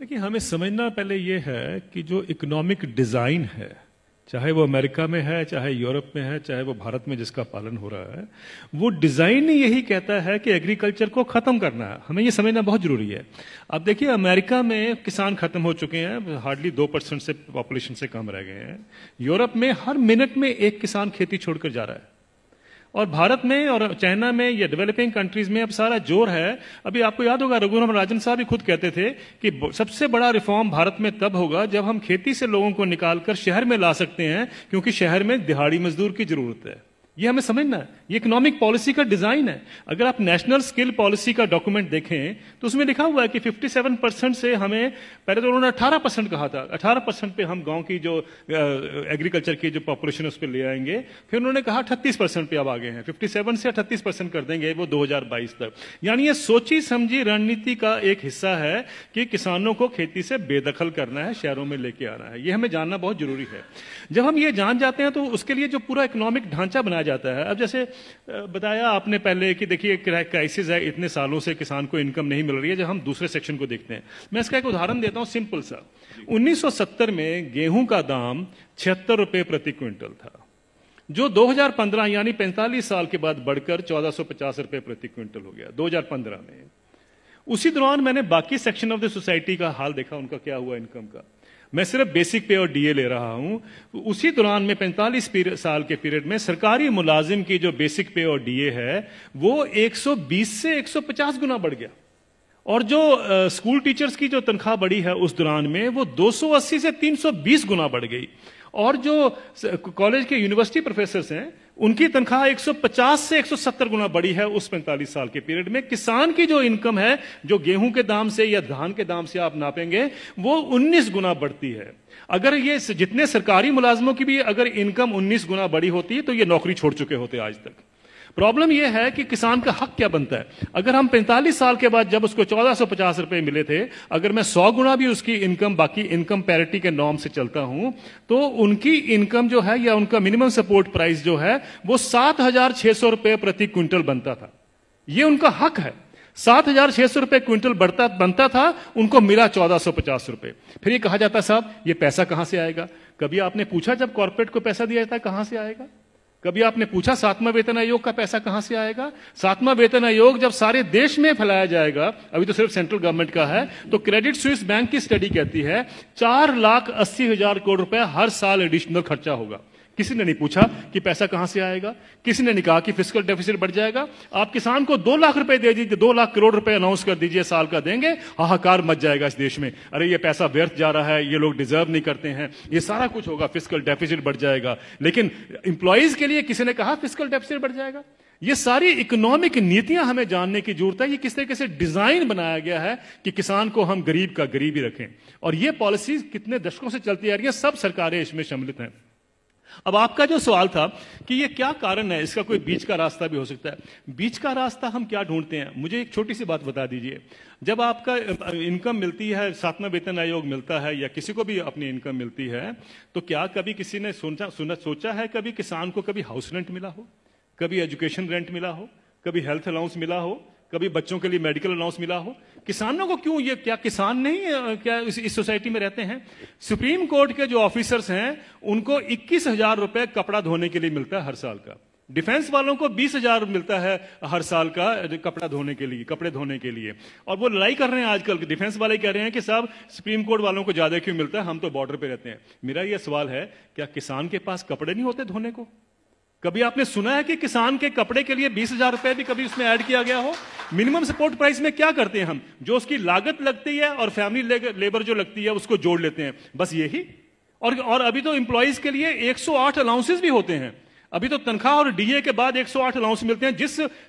देखिए, हमें समझना पहले ये है कि जो इकोनॉमिक डिजाइन है, चाहे वो अमेरिका में है, चाहे यूरोप में है, चाहे वो भारत में जिसका पालन हो रहा है, वो डिजाइन ही यही कहता है कि एग्रीकल्चर को खत्म करना है। हमें ये समझना बहुत जरूरी है। अब देखिए, अमेरिका में किसान खत्म हो चुके हैं, हार्डली 2% से पॉपुलेशन से कम रह गए हैं। यूरोप में हर मिनट में एक किसान खेती छोड़कर जा रहा है, और भारत में और चाइना में या डेवलपिंग कंट्रीज में अब सारा जोर है। अभी आपको याद होगा, रघुराम राजन साहब भी खुद कहते थे कि सबसे बड़ा रिफॉर्म भारत में तब होगा जब हम खेती से लोगों को निकालकर शहर में ला सकते हैं, क्योंकि शहर में दिहाड़ी मजदूर की जरूरत है। ये हमें समझना है, ये इकोनॉमिक पॉलिसी का डिजाइन है। अगर आप नेशनल स्किल पॉलिसी का डॉक्यूमेंट देखें तो उसमें लिखा हुआ है कि 57% से हमें, पहले तो उन्होंने 18% कहा था, 18% पे हम गांव की जो एग्रीकल्चर की जो पॉपुलेशन है उस पर ले आएंगे। फिर उन्होंने कहा 38% पे अब आ गए हैं, 57 से 38% कर देंगे वो 2022 तक। यानी ये सोची समझी रणनीति का एक हिस्सा है कि किसानों को खेती से बेदखल करना है, शहरों में लेके आना है। ये हमें जानना बहुत जरूरी है। जब हम ये जान जाते हैं तो उसके लिए जो पूरा इकोनॉमिक ढांचा बनाया जाता है। अब जैसे बताया आपने पहले कि देखिए क्राइसिस है, इतने सालों से किसान को इनकम नहीं मिल रही है। जब हम दूसरे सेक्शन को देखते हैं, मैं इसका एक उदाहरण देता हूं सिंपल सा। 1970 में गेहूं का दाम 76 रुपए प्रति क्विंटल था, जो 2015 यानी 45 साल के बाद बढ़कर 1450 रुपए प्रति क्विंटल हो गया 2015 में। उसी दौरान मैंने बाकी सेक्शन ऑफ द सोसाइटी का हाल देखा, उनका क्या हुआ इनकम का। मैं सिर्फ बेसिक पे और डीए ले रहा हूं। उसी दौरान में 45 साल के पीरियड में सरकारी मुलाजिम की जो बेसिक पे और डीए है वो 120 से 150 गुना बढ़ गया, और जो स्कूल टीचर्स की जो तनख्वाह बढ़ी है उस दौरान में वो 280 से 320 गुना बढ़ गई। और जो कॉलेज के यूनिवर्सिटी प्रोफेसर हैं उनकी तनख्वाह 150 से 170 गुना बढ़ी है उस 45 साल के पीरियड में। किसान की जो इनकम है, जो गेहूं के दाम से या धान के दाम से आप नापेंगे, वो 19 गुना बढ़ती है। अगर ये जितने सरकारी मुलाजमों की भी अगर इनकम 19 गुना बढ़ी होती तो ये नौकरी छोड़ चुके होते आज तक। प्रॉब्लम यह है कि किसान का हक क्या बनता है। अगर हम 45 साल के बाद जब उसको 1450 रुपए मिले थे, अगर मैं 100 गुना भी उसकी इनकम बाकी इनकम पैरिटी के नॉर्म से चलता हूं, तो उनकी इनकम जो है या उनका मिनिमम सपोर्ट प्राइस जो है वो 7600 रुपए प्रति क्विंटल बनता था। ये उनका हक है। 7600 रुपए क्विंटल बनता था, उनको मिला 1450 रुपए। फिर ये कहा जाता साहब ये पैसा कहां से आएगा। कभी आपने पूछा जब कॉर्पोरेट को पैसा दिया जाता है कहां से आएगा? कभी आपने पूछा 7वां वेतन आयोग का पैसा कहां से आएगा? 7वां वेतन आयोग जब सारे देश में फैलाया जाएगा, अभी तो सिर्फ सेंट्रल गवर्नमेंट का है, तो क्रेडिट स्विस बैंक की स्टडी कहती है 4,80,000 करोड़ रुपए हर साल एडिशनल खर्चा होगा। किसी ने नहीं पूछा कि पैसा कहां से आएगा, किसी ने नहीं कहा कि फिस्कल डेफिसिट बढ़ जाएगा। आप किसान को 2 लाख रुपए दे दीजिए, 2 लाख करोड़ रुपए अनाउंस कर दीजिए साल का देंगे, हाहाकार मच जाएगा इस देश में। अरे ये पैसा व्यर्थ जा रहा है, ये लोग डिजर्व नहीं करते हैं, ये सारा कुछ होगा, फिस्कल डेफिसिट बढ़ जाएगा। लेकिन इंप्लॉइज के लिए किसी ने कहा फिस्कल डेफिसिट बढ़ जाएगा? ये सारी इकोनॉमिक नीतियां हमें जानने की जरूरत है। ये किस तरीके से डिजाइन बनाया गया है कि किसान को हम गरीब का गरीब ही रखें, और ये पॉलिसी कितने दशकों से चलती आ रही है, सब सरकारें इसमें सम्मिलित हैं। अब आपका जो सवाल था कि ये क्या कारण है, इसका कोई बीच का रास्ता भी हो सकता है। बीच का रास्ता हम क्या ढूंढते हैं, मुझे एक छोटी सी बात बता दीजिए। जब आपका इनकम मिलती है, 7वां वेतन आयोग मिलता है या किसी को भी अपनी इनकम मिलती है, तो क्या कभी किसी ने सोचा है कभी किसान को कभी हाउस रेंट मिला हो, कभी एजुकेशन रेंट मिला हो, कभी हेल्थ अलाउंस मिला हो, कभी बच्चों के लिए मेडिकल अलाउंस मिला हो? किसानों को क्यों, ये क्या किसान नहीं क्या इस सोसाइटी में रहते हैं? सुप्रीम कोर्ट के जो ऑफिसर्स हैं उनको 21,000 रुपए कपड़ा धोने के लिए मिलता है हर साल का। डिफेंस वालों को 20,000 मिलता है हर साल का कपड़ा धोने के लिए, कपड़े धोने के लिए। और वो लड़ाई कर रहे हैं आजकल, डिफेंस वाले कह रहे हैं कि साहब सुप्रीम कोर्ट वालों को ज्यादा क्यों मिलता है, हम तो बॉर्डर पे रहते हैं। मेरा यह सवाल है, क्या किसान के पास कपड़े नहीं होते धोने को? कभी आपने सुना है कि किसान के कपड़े के लिए 20,000 रुपए भी कभी उसमें ऐड किया गया हो? मिनिमम सपोर्ट प्राइस में क्या करते हैं हम, जो उसकी लागत लगती है और फैमिली लेबर जो लगती है उसको जोड़ लेते हैं, बस यही। और अभी तो एम्प्लॉइज के लिए 108 अलाउंसेस भी होते हैं। अभी तो तनख्वाह और डीए के बाद 108 अलाउंस मिलते हैं।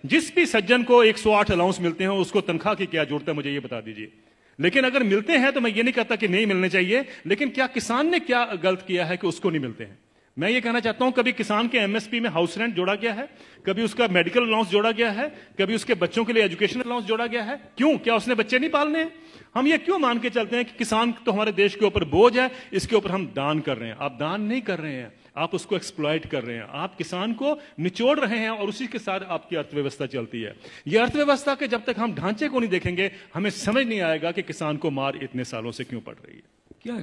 जिस भी सज्जन को 108 अलाउंस मिलते हैं उसको तनख्वाह की क्या जरूरत है, मुझे ये बता दीजिए। लेकिन अगर मिलते हैं तो मैं ये नहीं कहता कि नहीं मिलने चाहिए, लेकिन क्या किसान ने क्या गलत किया है कि उसको नहीं मिलते हैं? मैं ये कहना चाहता हूं, कभी किसान के एमएसपी में हाउस रेंट जोड़ा गया है, कभी उसका मेडिकल अलाउंस जोड़ा गया है, कभी उसके बच्चों के लिए एजुकेशन अलाउंस जोड़ा गया है? क्यों? क्या उसने बच्चे नहीं पालने हैं? हम ये क्यों मान के चलते हैं कि किसान तो हमारे देश के ऊपर बोझ है, इसके ऊपर हम दान कर रहे हैं? आप दान नहीं कर रहे हैं, आप उसको एक्सप्लॉइट कर रहे हैं, आप किसान को निचोड़ रहे हैं और उसी के साथ आपकी अर्थव्यवस्था चलती है। यह अर्थव्यवस्था के जब तक हम ढांचे को नहीं देखेंगे, हमें समझ नहीं आएगा कि किसान को मार इतने सालों से क्यों पड़ रही है। क्या